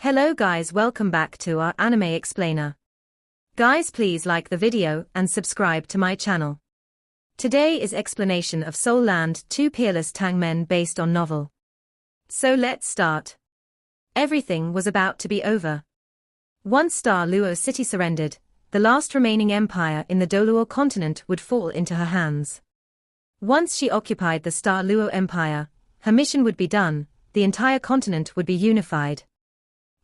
Hello guys, welcome back to our anime explainer. Guys, please like the video and subscribe to my channel. Today is explanation of Soul Land 2 Peerless Tang Men based on novel. So let's start. Everything was about to be over. Once Star Luo City surrendered, the last remaining empire in the Luo continent would fall into her hands. Once she occupied the Star Luo Empire, her mission would be done, the entire continent would be unified.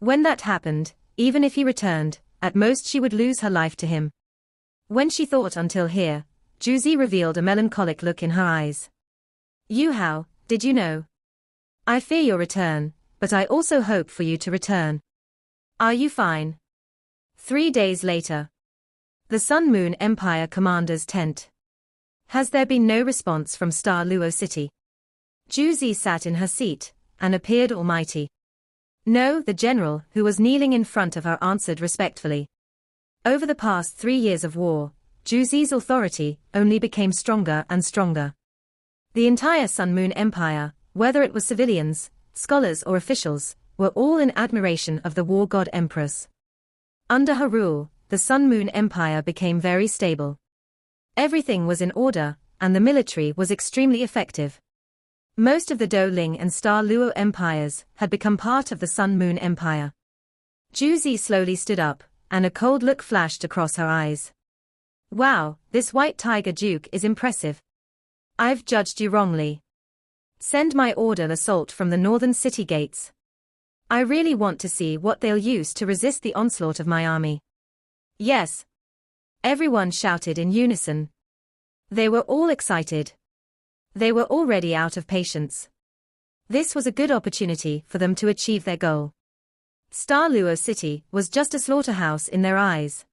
When that happened, even if he returned, at most she would lose her life to him. When she thought until here, Juzi revealed a melancholic look in her eyes. Yuhao, did you know? I fear your return, but I also hope for you to return. Are you fine? 3 days later. The Sun Moon Empire commander's tent. Has there been no response from Star Luo City? Juzi sat in her seat, and appeared almighty. No, the general, who was kneeling in front of her, answered respectfully. Over the past 3 years of war, Juzi's authority only became stronger and stronger. The entire Sun Moon Empire, whether it was civilians, scholars or officials, were all in admiration of the war god empress. Under her rule, the Sun Moon Empire became very stable. Everything was in order, and the military was extremely effective. Most of the Douling and Star Luo empires had become part of the Sun Moon Empire. Juzi slowly stood up, and a cold look flashed across her eyes. Wow, this white tiger duke is impressive. I've judged you wrongly. Send my order assault from the northern city gates. I really want to see what they'll use to resist the onslaught of my army. Yes. Everyone shouted in unison. They were all excited. They were already out of patience. This was a good opportunity for them to achieve their goal. Star Luo City was just a slaughterhouse in their eyes.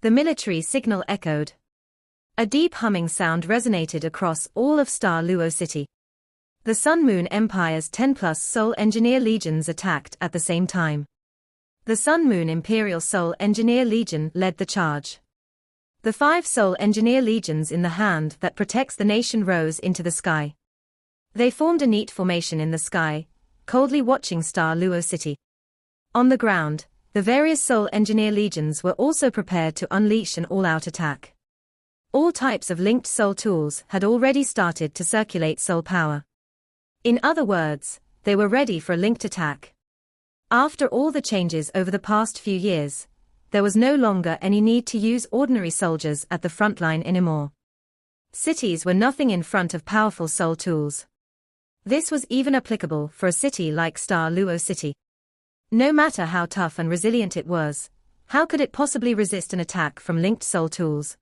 The military signal echoed. A deep humming sound resonated across all of Star Luo City. The Sun Moon Empire's 10+ Soul Engineer Legions attacked at the same time. The Sun Moon Imperial Soul Engineer Legion led the charge. The 5 Soul Engineer Legions in the hand that protects the nation rose into the sky. They formed a neat formation in the sky, coldly watching Star Luo City. On the ground, the various Soul Engineer Legions were also prepared to unleash an all-out attack. All types of linked soul tools had already started to circulate soul power. In other words, they were ready for a linked attack. After all the changes over the past few years, there was no longer any need to use ordinary soldiers at the front line anymore. Cities were nothing in front of powerful soul tools. This was even applicable for a city like Star Luo City. No matter how tough and resilient it was, how could it possibly resist an attack from linked soul tools?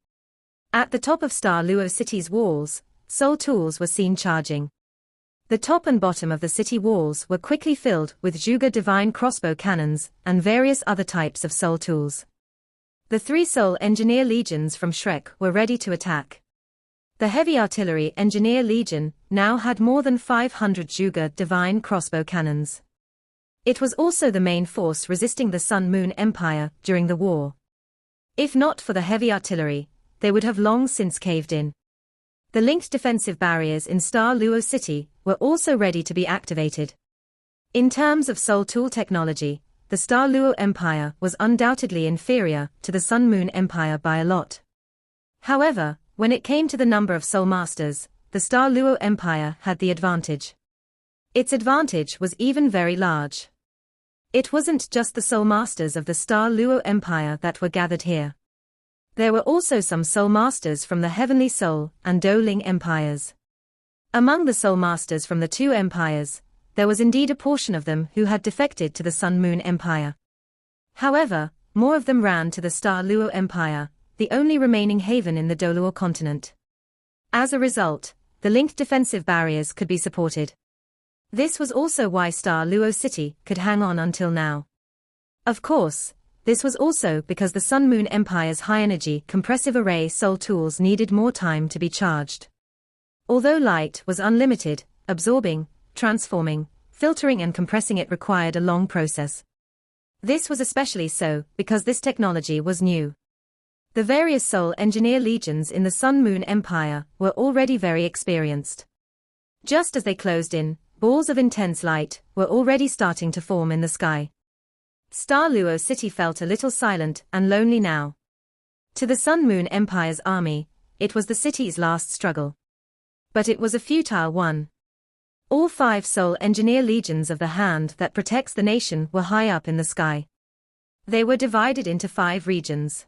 At the top of Star Luo City's walls, soul tools were seen charging. The top and bottom of the city walls were quickly filled with Zhuge divine crossbow cannons and various other types of soul tools. The 3 Soul Engineer Legions from Shrek were ready to attack. The Heavy Artillery Engineer Legion now had more than 500 Zhuge divine crossbow cannons. It was also the main force resisting the Sun Moon Empire during the war. If not for the heavy artillery, they would have long since caved in. The linked defensive barriers in Star Luo City were also ready to be activated. In terms of soul tool technology, the Star Luo Empire was undoubtedly inferior to the Sun Moon Empire by a lot. However, when it came to the number of soul masters, the Star Luo Empire had the advantage. Its advantage was even very large. It wasn't just the soul masters of the Star Luo Empire that were gathered here. There were also some soul masters from the Heavenly Soul and Douling empires. Among the soul masters from the 2 empires, there was indeed a portion of them who had defected to the Sun Moon Empire. However, more of them ran to the Star Luo Empire, the only remaining haven in the Luo continent. As a result, the linked defensive barriers could be supported. This was also why Star Luo City could hang on until now. Of course, this was also because the Sun Moon Empire's high-energy compressive array soul tools needed more time to be charged. Although light was unlimited, absorbing, transforming, filtering and compressing it required a long process. This was especially so because this technology was new. The various Soul Engineer Legions in the Sun Moon Empire were already very experienced. Just as they closed in, balls of intense light were already starting to form in the sky. Star Luo City felt a little silent and lonely now. To the Sun Moon Empire's army, it was the city's last struggle. But it was a futile one. All 5 Soul Engineer legions of the hand that protects the nation were high up in the sky. They were divided into 5 regions.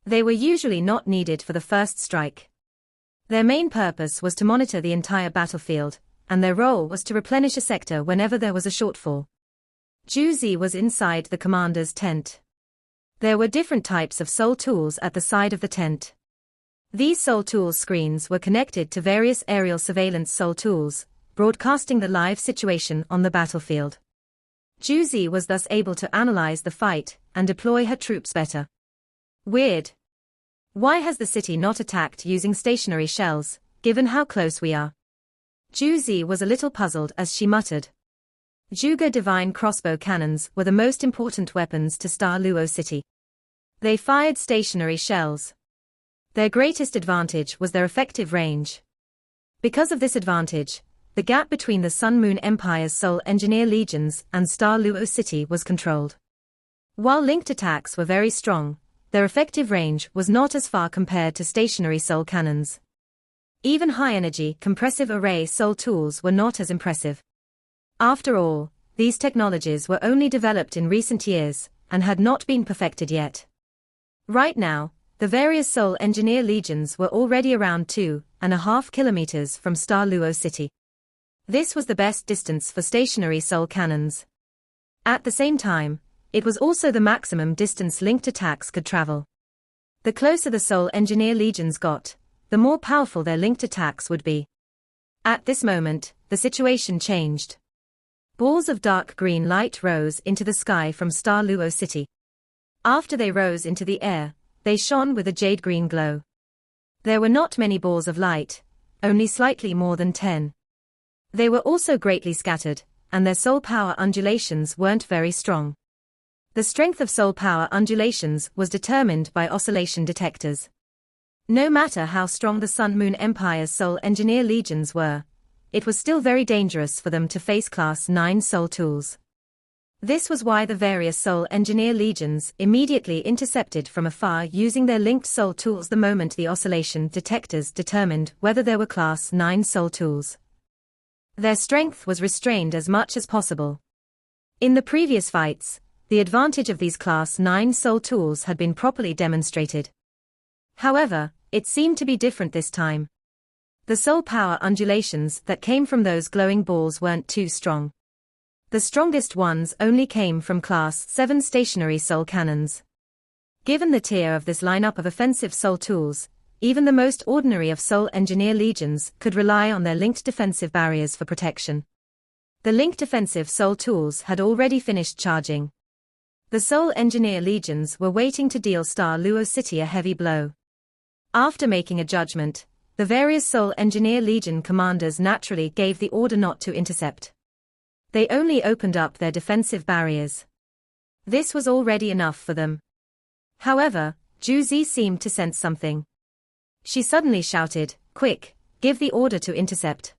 They were usually not needed for the first strike. Their main purpose was to monitor the entire battlefield, and their role was to replenish a sector whenever there was a shortfall. Zhu Zi was inside the commander's tent. There were different types of soul tools at the side of the tent. These soul tools screens were connected to various aerial surveillance soul tools, broadcasting the live situation on the battlefield. Zhu Zi was thus able to analyze the fight and deploy her troops better. Weird. Why has the city not attacked using stationary shells, given how close we are? Zhu Zi was a little puzzled as she muttered. Zhuge divine crossbow cannons were the most important weapons to Star Luo City. They fired stationary shells. Their greatest advantage was their effective range. Because of this advantage, the gap between the Sun Moon Empire's Soul Engineer legions and Star Luo City was controlled. While linked attacks were very strong, their effective range was not as far compared to stationary soul cannons. Even high-energy, compressive array soul tools were not as impressive. After all, these technologies were only developed in recent years, and had not been perfected yet. Right now, the various Soul Engineer legions were already around 2.5 kilometers from Star Luo City. This was the best distance for stationary soul cannons. At the same time, it was also the maximum distance linked attacks could travel. The closer the Soul Engineer legions got, the more powerful their linked attacks would be. At this moment, the situation changed. Balls of dark green light rose into the sky from Star Luo City. After they rose into the air, they shone with a jade green glow. There were not many balls of light, only slightly more than 10. They were also greatly scattered, and their soul power undulations weren't very strong. The strength of soul power undulations was determined by oscillation detectors. No matter how strong the Sun Moon Empire's Soul Engineer legions were, it was still very dangerous for them to face Class 9 soul tools. This was why the various Soul Engineer legions immediately intercepted from afar using their linked soul tools the moment the oscillation detectors determined whether there were Class 9 soul tools. Their strength was restrained as much as possible. In the previous fights, the advantage of these Class 9 soul tools had been properly demonstrated. However, it seemed to be different this time. The soul power undulations that came from those glowing balls weren't too strong. The strongest ones only came from Class 7 stationary soul cannons. Given the tier of this lineup of offensive soul tools, even the most ordinary of Soul Engineer legions could rely on their linked defensive barriers for protection. The linked defensive soul tools had already finished charging. The Soul Engineer legions were waiting to deal Star Luo City a heavy blow. After making a judgment, the various Soul Engineer legion commanders naturally gave the order not to intercept. They only opened up their defensive barriers. This was already enough for them. However, Zhu Zi seemed to sense something. She suddenly shouted, "Quick, give the order to intercept."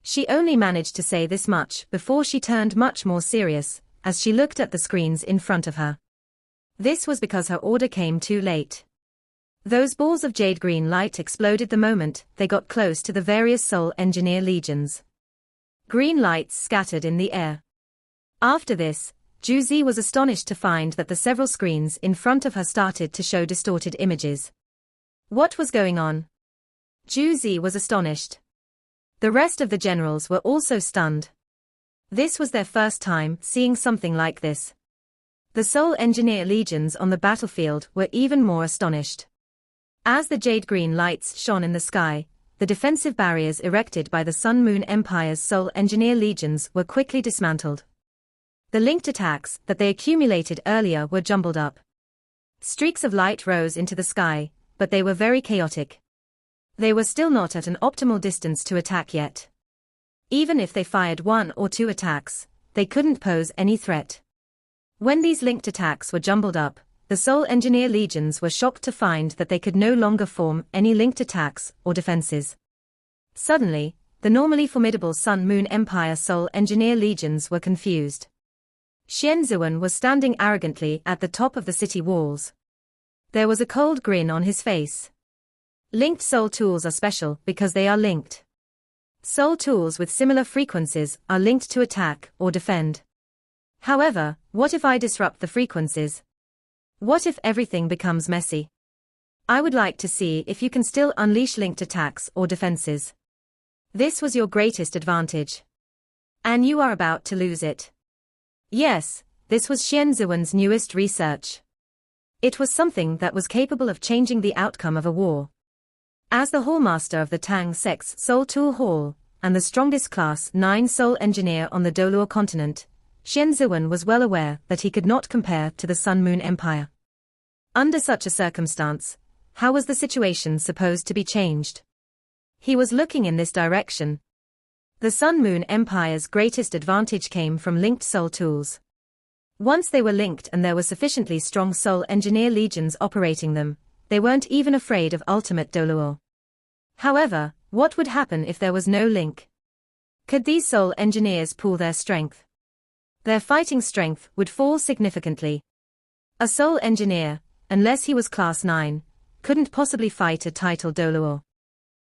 She only managed to say this much before she turned much more serious, as she looked at the screens in front of her. This was because her order came too late. Those balls of jade green light exploded the moment they got close to the various Soul Engineer legions. Green lights scattered in the air. After this, Zhu Zi was astonished to find that the several screens in front of her started to show distorted images. What was going on? Zhu Zi was astonished. The rest of the generals were also stunned. This was their first time seeing something like this. The Soul Engineer legions on the battlefield were even more astonished. As the jade green lights shone in the sky, the defensive barriers erected by the Sun Moon Empire's Soul Engineer legions were quickly dismantled. The linked attacks that they accumulated earlier were jumbled up. Streaks of light rose into the sky, but they were very chaotic. They were still not at an optimal distance to attack yet. Even if they fired 1 or 2 attacks, they couldn't pose any threat. When these linked attacks were jumbled up, the Soul Engineer legions were shocked to find that they could no longer form any linked attacks or defenses. Suddenly, the normally formidable Sun Moon Empire Soul Engineer legions were confused. Xianzuan was standing arrogantly at the top of the city walls. There was a cold grin on his face. Linked soul tools are special because they are linked. Soul tools with similar frequencies are linked to attack or defend. However, what if I disrupt the frequencies? What if everything becomes messy? I would like to see if you can still unleash linked attacks or defenses. This was your greatest advantage. And you are about to lose it. Yes, this was Xianzuan's newest research. It was something that was capable of changing the outcome of a war. As the hallmaster of the Tang sect's Soul Tool Hall, and the strongest Class 9 soul engineer on the Doluo continent, Xianzuan was well aware that he could not compare to the Sun Moon Empire. Under such a circumstance, how was the situation supposed to be changed? He was looking in this direction. The Sun Moon Empire's greatest advantage came from linked soul tools. Once they were linked and there were sufficiently strong soul engineer legions operating them, they weren't even afraid of ultimate Doluo. However, what would happen if there was no link? Could these soul engineers pool their strength? Their fighting strength would fall significantly. A soul engineer, unless he was Class 9, couldn't possibly fight a title Doluo.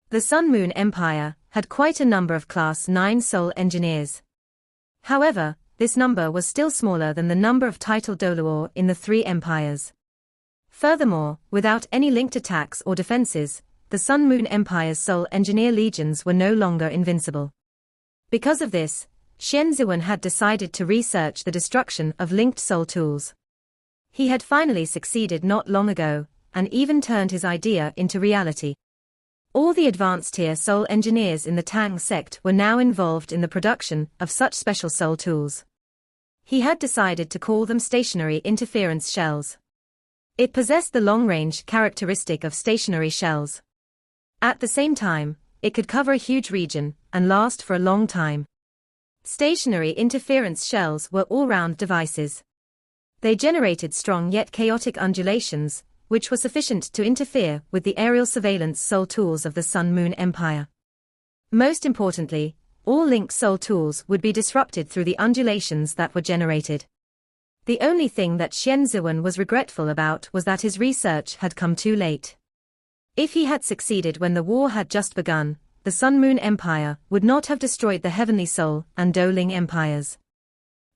The Sun Moon Empire had quite a number of Class 9 soul engineers. However, this number was still smaller than the number of title Doluo in the three empires. Furthermore, without any linked attacks or defenses, the Sun Moon Empire's soul engineer legions were no longer invincible. Because of this, Xianzuan had decided to research the destruction of linked soul tools. He had finally succeeded not long ago, and even turned his idea into reality. All the advanced tier soul engineers in the Tang sect were now involved in the production of such special soul tools. He had decided to call them stationary interference shells. It possessed the long-range characteristic of stationary shells. At the same time, it could cover a huge region and last for a long time. Stationary interference shells were all-round devices. They generated strong yet chaotic undulations, which were sufficient to interfere with the aerial surveillance soul tools of the Sun Moon Empire. Most importantly, all linked soul tools would be disrupted through the undulations that were generated. The only thing that Xianzuan was regretful about was that his research had come too late. If he had succeeded when the war had just begun, the Sun Moon Empire would not have destroyed the Heavenly Soul and Doling empires.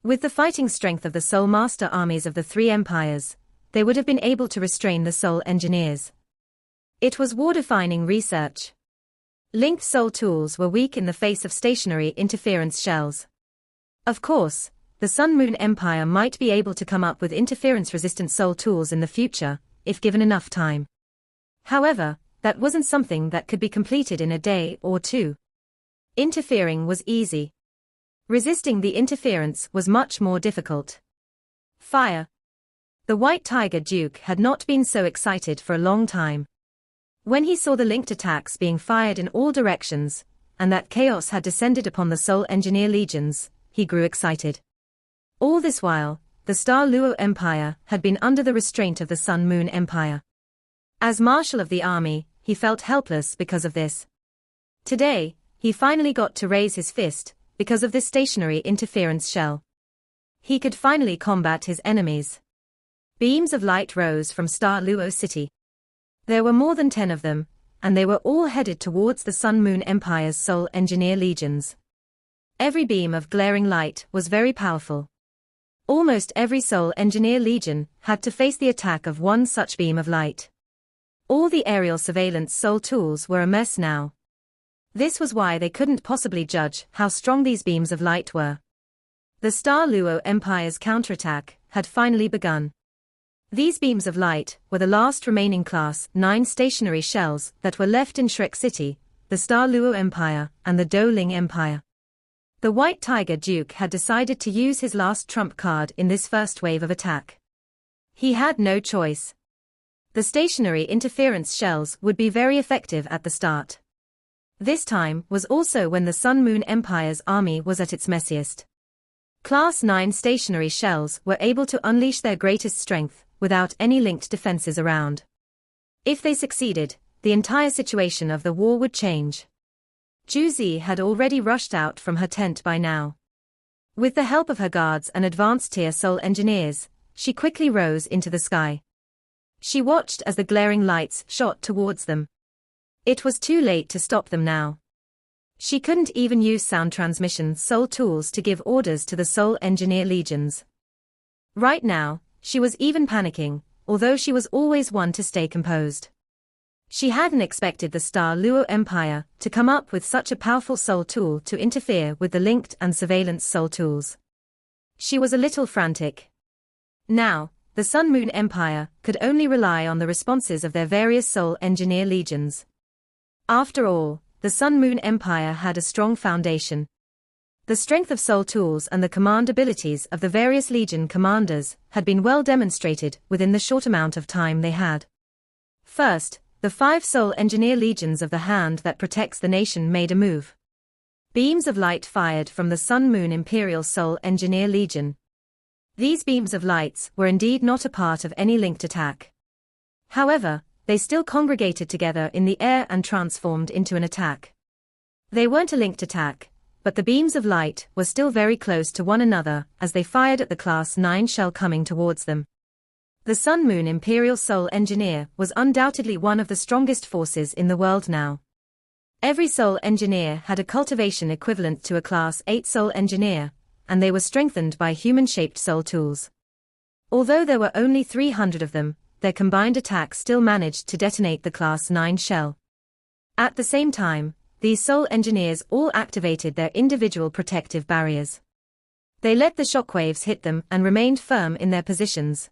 With the fighting strength of the Soul Master armies of the three empires, they would have been able to restrain the soul engineers. It was war-defining research. Linked soul tools were weak in the face of stationary interference shells. Of course, the Sun Moon Empire might be able to come up with interference-resistant soul tools in the future, if given enough time. However, that wasn't something that could be completed in a day or two. Interfering was easy. Resisting the interference was much more difficult. Fire. The White Tiger Duke had not been so excited for a long time. When he saw the linked attacks being fired in all directions, and that chaos had descended upon the Soul Engineer legions, he grew excited. All this while, the Star Luo Empire had been under the restraint of the Sun Moon Empire. As Marshal of the Army, he felt helpless because of this. Today, he finally got to raise his fist, because of this stationary interference shell. He could finally combat his enemies. Beams of light rose from Star Luo City. There were more than 10 of them, and they were all headed towards the Sun Moon Empire's Soul Engineer legions. Every beam of glaring light was very powerful. Almost every Soul Engineer legion had to face the attack of one such beam of light. All the aerial surveillance soul tools were a mess now. This was why they couldn't possibly judge how strong these beams of light were. The Star Luo Empire's counterattack had finally begun. These beams of light were the last remaining Class 9 stationary shells that were left in Shrek City, the Star Luo Empire, and the Doling Empire. The White Tiger Duke had decided to use his last trump card in this first wave of attack. He had no choice. The stationary interference shells would be very effective at the start. This time was also when the Sun Moon Empire's army was at its messiest. Class 9 stationary shells were able to unleash their greatest strength, without any linked defenses around. If they succeeded, the entire situation of the war would change. Juzi had already rushed out from her tent by now. With the help of her guards and advanced-tier Soul engineers, she quickly rose into the sky. She watched as the glaring lights shot towards them. It was too late to stop them now. She couldn't even use sound transmission Soul tools to give orders to the Soul Engineer legions. Right now, she was even panicking, although she was always one to stay composed. She hadn't expected the Star Luo Empire to come up with such a powerful Soul tool to interfere with the linked and surveillance Soul tools. She was a little frantic. Now, the Sun Moon Empire could only rely on the responses of their various Soul Engineer legions. After all, the Sun Moon Empire had a strong foundation. The strength of Soul tools and the command abilities of the various legion commanders had been well demonstrated within the short amount of time they had. First, the 5 Soul Engineer legions of the Hand that protects the nation made a move. Beams of light fired from the Sun Moon Imperial Soul Engineer Legion. These beams of lights were indeed not a part of any linked attack. However, they still congregated together in the air and transformed into an attack. They weren't a linked attack, but the beams of light were still very close to one another as they fired at the Class 9 shell coming towards them. The Sun Moon Imperial Soul Engineer was undoubtedly one of the strongest forces in the world now. Every Soul Engineer had a cultivation equivalent to a Class 8 Soul Engineer, and they were strengthened by human-shaped Soul tools. Although there were only 300 of them, their combined attack still managed to detonate the Class 9 shell. At the same time, these Soul Engineers all activated their individual protective barriers. They let the shockwaves hit them and remained firm in their positions.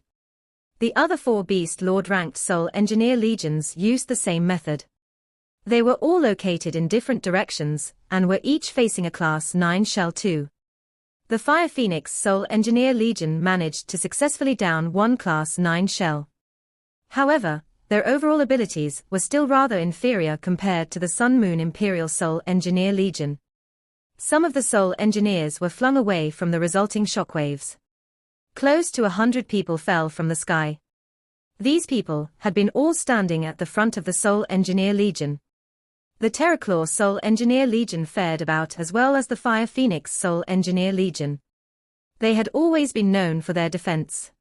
The other 4 Beast Lord-ranked Soul Engineer legions used the same method. They were all located in different directions, and were each facing a Class 9 shell too. The Fire Phoenix Soul Engineer Legion managed to successfully down one Class 9 shell. However, their overall abilities were still rather inferior compared to the Sun Moon Imperial Soul Engineer Legion. Some of the Soul Engineers were flung away from the resulting shockwaves. Close to 100 people fell from the sky. These people had been all standing at the front of the Soul Engineer Legion. The Terraclaw Soul Engineer Legion fared about as well as the Fire Phoenix Soul Engineer Legion. They had always been known for their defense.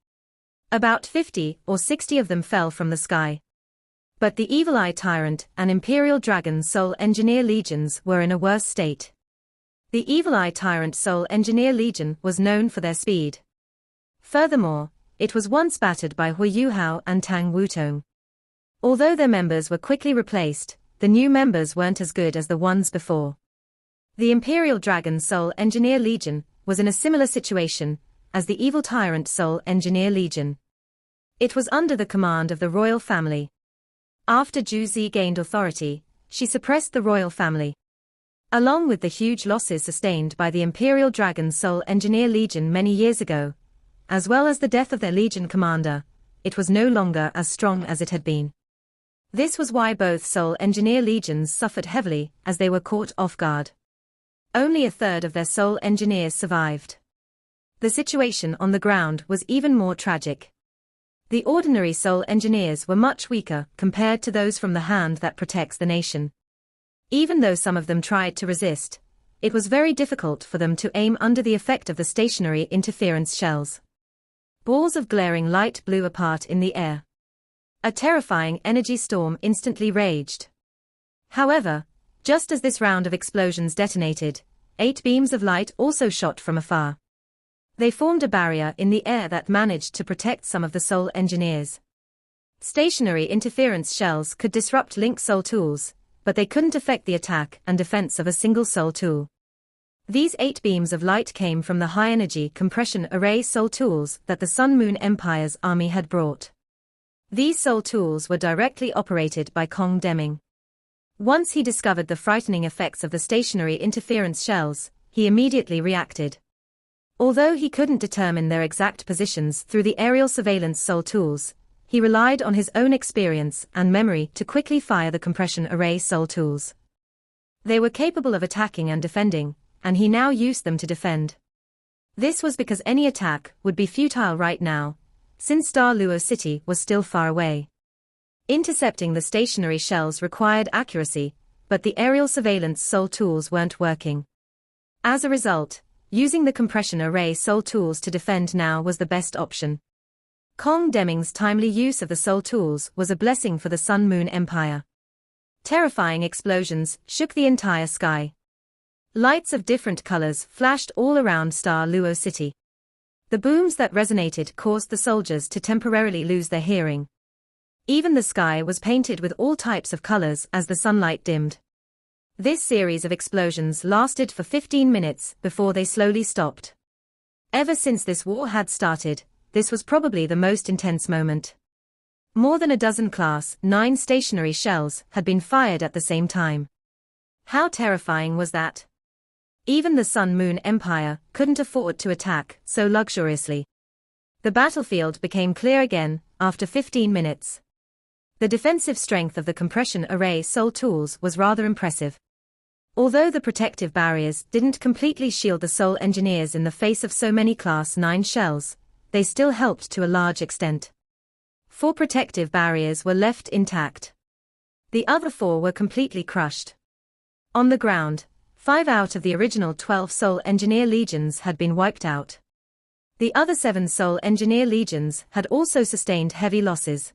About 50 or 60 of them fell from the sky. But the Evil Eye Tyrant and Imperial Dragon Soul Engineer Legions were in a worse state. The Evil Eye Tyrant Soul Engineer Legion was known for their speed. Furthermore, it was once battered by Huo Yuhao and Tang Wutong. Although their members were quickly replaced, the new members weren't as good as the ones before. The Imperial Dragon Soul Engineer Legion was in a similar situation as the Evil Tyrant Soul Engineer Legion. It was under the command of the royal family. After Zhu Zi gained authority, she suppressed the royal family. Along with the huge losses sustained by the Imperial Dragon Soul Engineer Legion many years ago, as well as the death of their legion commander, it was no longer as strong as it had been. This was why both Soul Engineer legions suffered heavily as they were caught off guard. Only a third of their Soul Engineers survived. The situation on the ground was even more tragic. The ordinary Soul Engineers were much weaker compared to those from the Hand that protects the nation. Even though some of them tried to resist, it was very difficult for them to aim under the effect of the stationary interference shells. Balls of glaring light blew apart in the air. A terrifying energy storm instantly raged. However, just as this round of explosions detonated, 8 beams of light also shot from afar. They formed a barrier in the air that managed to protect some of the Soul Engineers. Stationary interference shells could disrupt Link Soul tools, but they couldn't affect the attack and defense of a single Soul tool. These 8 beams of light came from the high-energy compression array Soul tools that the Sun Moon Empire's army had brought. These Soul tools were directly operated by Kong Deming. Once he discovered the frightening effects of the stationary interference shells, he immediately reacted. Although he couldn't determine their exact positions through the aerial surveillance Soul tools, he relied on his own experience and memory to quickly fire the compression array Soul tools. They were capable of attacking and defending, and he now used them to defend. This was because any attack would be futile right now, since Star Luo City was still far away. Intercepting the stationary shells required accuracy, but the aerial surveillance Soul tools weren't working. As a result, using the compression array Soul tools to defend now was the best option. Kong Deming's timely use of the Soul tools was a blessing for the Sun Moon Empire. Terrifying explosions shook the entire sky. Lights of different colors flashed all around Star Luo City. The booms that resonated caused the soldiers to temporarily lose their hearing. Even the sky was painted with all types of colors as the sunlight dimmed. This series of explosions lasted for 15 minutes before they slowly stopped. Ever since this war had started, this was probably the most intense moment. More than a dozen Class 9 stationary shells had been fired at the same time. How terrifying was that? Even the Sun Moon Empire couldn't afford to attack so luxuriously. The battlefield became clear again after 15 minutes. The defensive strength of the compression array Soul tools was rather impressive. Although the protective barriers didn't completely shield the Soul engineers in the face of so many Class 9 shells, they still helped to a large extent. 4 protective barriers were left intact. The other 4 were completely crushed. On the ground, 5 out of the original 12 Soul Engineer Legions had been wiped out. The other 7 Soul Engineer Legions had also sustained heavy losses.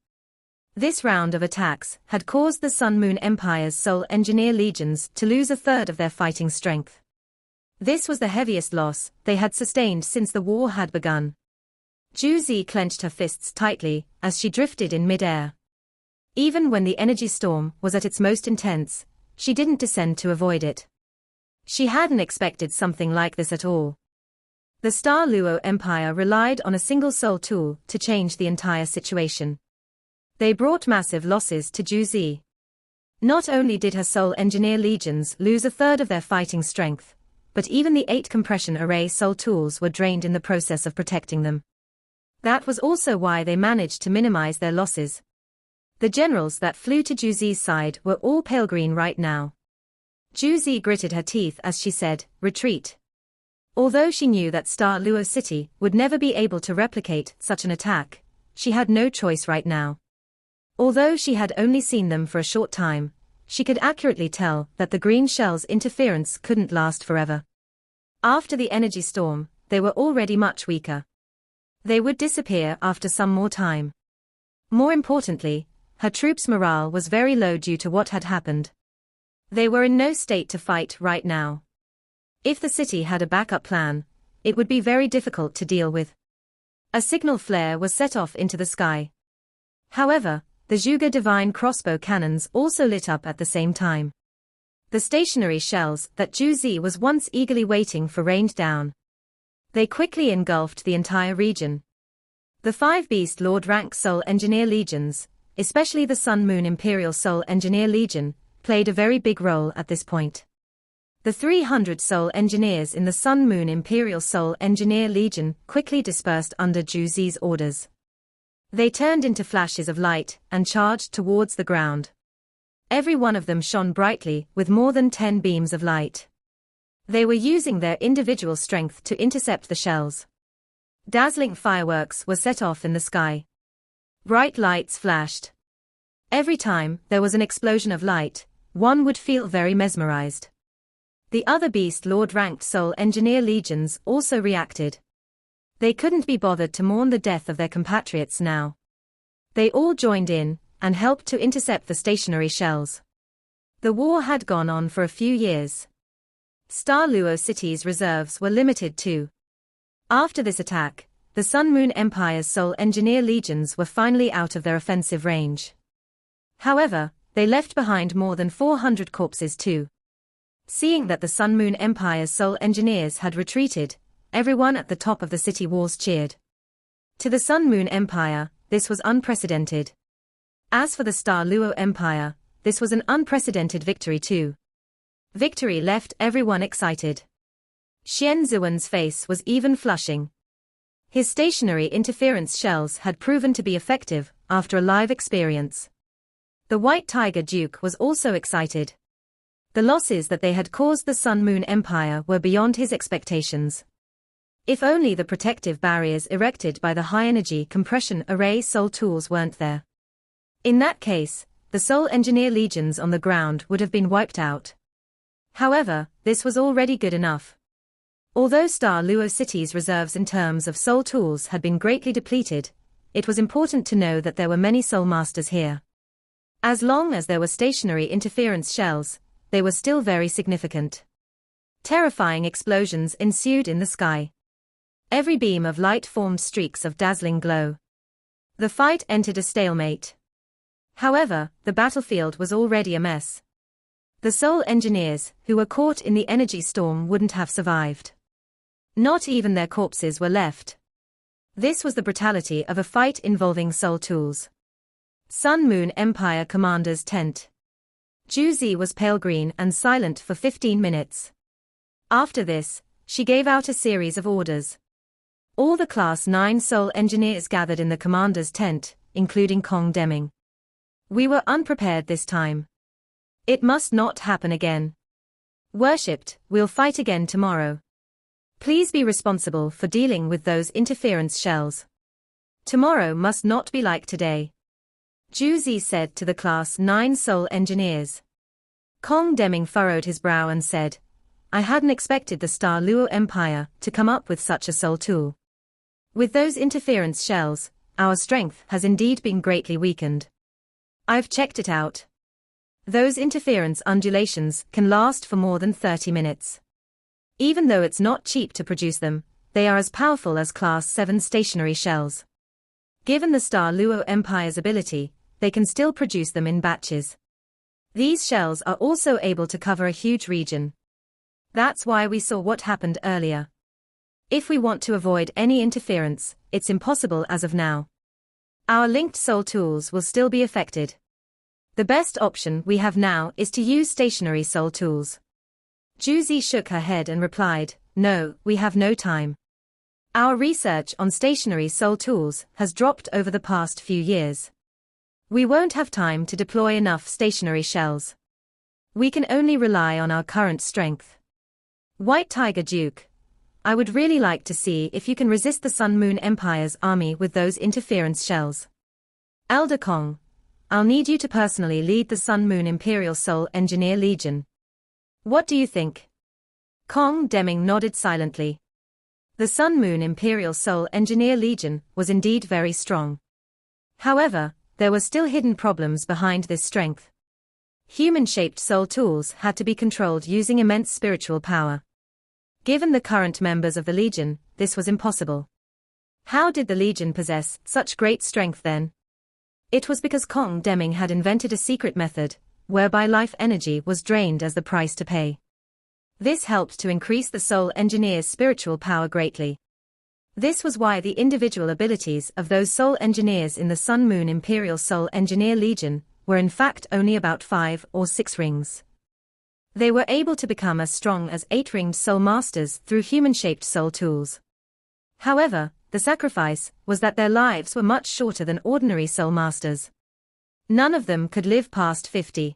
This round of attacks had caused the Sun Moon Empire's Soul Engineer Legions to lose a third of their fighting strength. This was the heaviest loss they had sustained since the war had begun. Zhu Zi clenched her fists tightly as she drifted in mid-air. Even when the energy storm was at its most intense, she didn't descend to avoid it. She hadn't expected something like this at all. The Star Luo Empire relied on a single Soul tool to change the entire situation. They brought massive losses to Zhu Zi. Not only did her Soul Engineer Legions lose a third of their fighting strength, but even the 8 compression array Soul tools were drained in the process of protecting them. That was also why they managed to minimize their losses. The generals that flew to Zhu Zi's side were all pale green right now. Zhu Zi gritted her teeth as she said, "Retreat." Although she knew that Star Luo City would never be able to replicate such an attack, she had no choice right now. Although she had only seen them for a short time, she could accurately tell that the green shell's interference couldn't last forever. After the energy storm, they were already much weaker. They would disappear after some more time. More importantly, her troops' morale was very low due to what had happened. They were in no state to fight right now. If the city had a backup plan, it would be very difficult to deal with. A signal flare was set off into the sky. However, the Zhuge divine crossbow cannons also lit up at the same time. The stationary shells that Zhu Zi was once eagerly waiting for rained down. They quickly engulfed the entire region. The 5 Beast Lord rank Soul Engineer Legions, especially the Sun Moon Imperial Soul Engineer Legion, played a very big role at this point. The 300 Soul Engineers in the Sun Moon Imperial Soul Engineer Legion quickly dispersed under Zhu Zi's orders. They turned into flashes of light and charged towards the ground. Every one of them shone brightly with more than 10 beams of light. They were using their individual strength to intercept the shells. Dazzling fireworks were set off in the sky. Bright lights flashed. Every time there was an explosion of light, one would feel very mesmerized. The other Beast Lord ranked Soul Engineer Legions also reacted. They couldn't be bothered to mourn the death of their compatriots now. They all joined in and helped to intercept the stationary shells. The war had gone on for a few years. Star Luo City's reserves were limited too. After this attack, the Sun Moon Empire's Soul Engineer Legions were finally out of their offensive range. However, they left behind more than 400 corpses too. Seeing that the Sun Moon Empire's Soul Engineers had retreated, everyone at the top of the city walls cheered. To the Sun Moon Empire, this was unprecedented. As for the Star Luo Empire, this was an unprecedented victory too. Victory left everyone excited. Xian Zuan's face was even flushing. His stationary interference shells had proven to be effective after a live experience. The White Tiger Duke was also excited. The losses that they had caused the Sun Moon Empire were beyond his expectations. If only the protective barriers erected by the high-energy compression array Soul tools weren't there. In that case, the Soul Engineer Legions on the ground would have been wiped out. However, this was already good enough. Although Star Luo City's reserves in terms of soul tools had been greatly depleted, it was important to know that there were many soul masters here. As long as there were stationary interference shells, they were still very significant. Terrifying explosions ensued in the sky. Every beam of light formed streaks of dazzling glow. The fight entered a stalemate. However, the battlefield was already a mess. The soul engineers, who were caught in the energy storm, wouldn't have survived. Not even their corpses were left. This was the brutality of a fight involving soul tools. Sun Moon Empire Commander's tent. Juzi was pale green and silent for 15 minutes. After this, she gave out a series of orders. All the Class 9 soul engineers gathered in the commander's tent, including Kong Deming. We were unprepared this time. It must not happen again. Worshipped, we'll fight again tomorrow. Please be responsible for dealing with those interference shells. Tomorrow must not be like today. Juzi said to the Class 9 soul engineers. Kong Deming furrowed his brow and said, I hadn't expected the Star Luo Empire to come up with such a soul tool. With those interference shells, our strength has indeed been greatly weakened. I've checked it out. Those interference undulations can last for more than 30 minutes. Even though it's not cheap to produce them, they are as powerful as Class 7 stationary shells. Given the Star Luo Empire's ability, they can still produce them in batches. These shells are also able to cover a huge region. That's why we saw what happened earlier. If we want to avoid any interference, it's impossible as of now. Our linked soul tools will still be affected. The best option we have now is to use stationary soul tools. Juzi shook her head and replied, No, we have no time. Our research on stationary soul tools has dropped over the past few years. We won't have time to deploy enough stationary shells. We can only rely on our current strength. White Tiger Duke, I would really like to see if you can resist the Sun Moon Empire's army with those interference shells. Elder Kong, I'll need you to personally lead the Sun Moon Imperial Soul Engineer Legion. What do you think? Kong Deming nodded silently. The Sun Moon Imperial Soul Engineer Legion was indeed very strong. However, there were still hidden problems behind this strength. Human-shaped soul tools had to be controlled using immense spiritual power. Given the current members of the Legion, this was impossible. How did the Legion possess such great strength then? It was because Kong Deming had invented a secret method, whereby life energy was drained as the price to pay. This helped to increase the soul engineer's spiritual power greatly. This was why the individual abilities of those soul engineers in the Sun Moon Imperial Soul Engineer Legion were in fact only about 5 or 6 rings. They were able to become as strong as 8-ringed soul masters through human-shaped soul tools. However, the sacrifice was that their lives were much shorter than ordinary soul masters. None of them could live past 50.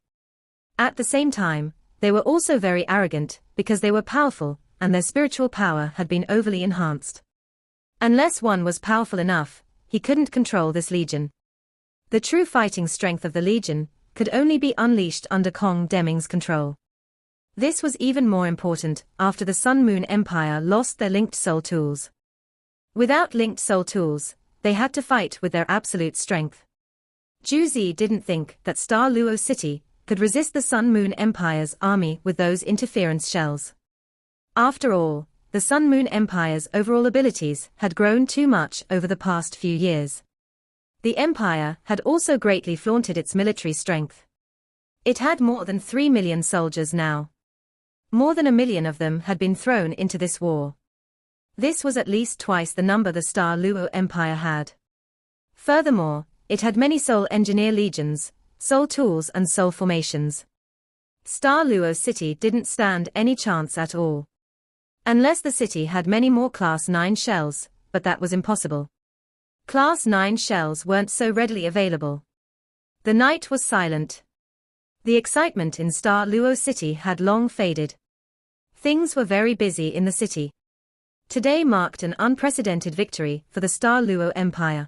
At the same time, they were also very arrogant because they were powerful and their spiritual power had been overly enhanced. Unless one was powerful enough, he couldn't control this legion. The true fighting strength of the legion could only be unleashed under Kong Deming's control. This was even more important after the Sun Moon Empire lost their linked soul tools. Without linked soul tools, they had to fight with their absolute strength. Juzi didn't think that Star Luo City could resist the Sun Moon Empire's army with those interference shells. After all, the Sun Moon Empire's overall abilities had grown too much over the past few years. The Empire had also greatly flaunted its military strength. It had more than 3 million soldiers now. More than 1 million of them had been thrown into this war. This was at least twice the number the Star Luo Empire had. Furthermore, it had many soul engineer legions, soul tools and soul formations. Star Luo City didn't stand any chance at all. Unless the city had many more Class 9 shells, but that was impossible. Class 9 shells weren't so readily available. The night was silent. The excitement in Star Luo City had long faded. Things were very busy in the city. Today marked an unprecedented victory for the Star Luo Empire.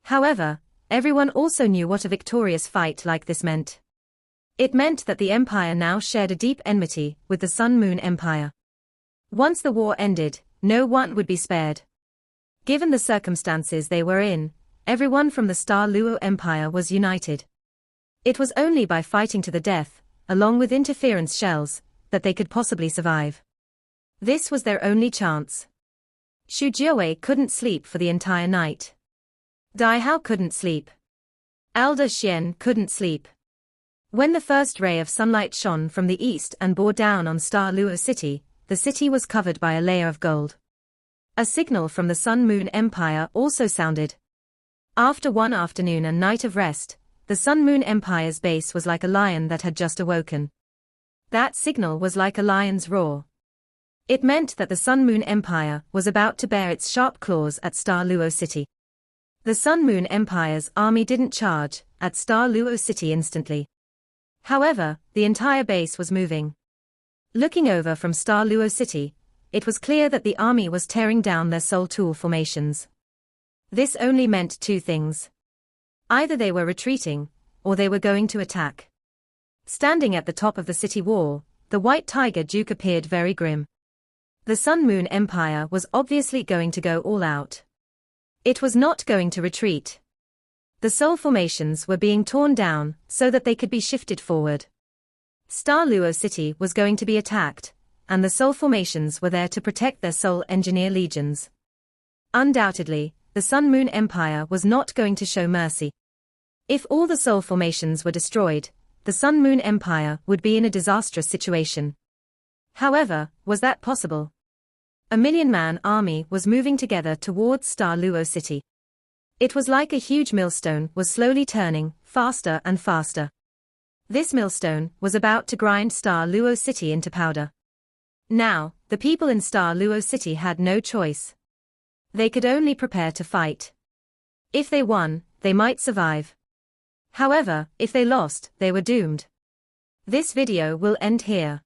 However, everyone also knew what a victorious fight like this meant. It meant that the Empire now shared a deep enmity with the Sun Moon Empire. Once the war ended, no one would be spared. Given the circumstances they were in, everyone from the Star Luo Empire was united. It was only by fighting to the death, along with interference shells, that they could possibly survive. This was their only chance. Xu Jiawei couldn't sleep for the entire night. Dai Hao couldn't sleep. Elder Xian couldn't sleep. When the first ray of sunlight shone from the east and bore down on Star Luo City, the city was covered by a layer of gold. A signal from the Sun-Moon Empire also sounded. After one afternoon and night of rest, the Sun-Moon Empire's base was like a lion that had just awoken. That signal was like a lion's roar. It meant that the Sun-Moon Empire was about to bare its sharp claws at Star Luo City. The Sun-Moon Empire's army didn't charge at Star Luo City instantly. However, the entire base was moving. Looking over from Star Luo City, it was clear that the army was tearing down their soul tool formations. This only meant two things. Either they were retreating, or they were going to attack. Standing at the top of the city wall, the white tiger Duke appeared very grim. The Sun-Moon Empire was obviously going to go all out. It was not going to retreat. The soul formations were being torn down so that they could be shifted forward. Star Luo City was going to be attacked, and the soul formations were there to protect their soul engineer legions. Undoubtedly, the Sun-Moon Empire was not going to show mercy. If all the soul formations were destroyed, the Sun-Moon Empire would be in a disastrous situation. However, was that possible? A million-man army was moving together towards Star Luo City. It was like a huge millstone was slowly turning, faster and faster. This millstone was about to grind Star Luo City into powder. Now, the people in Star Luo City had no choice. They could only prepare to fight. If they won, they might survive. However, if they lost, they were doomed. This video will end here.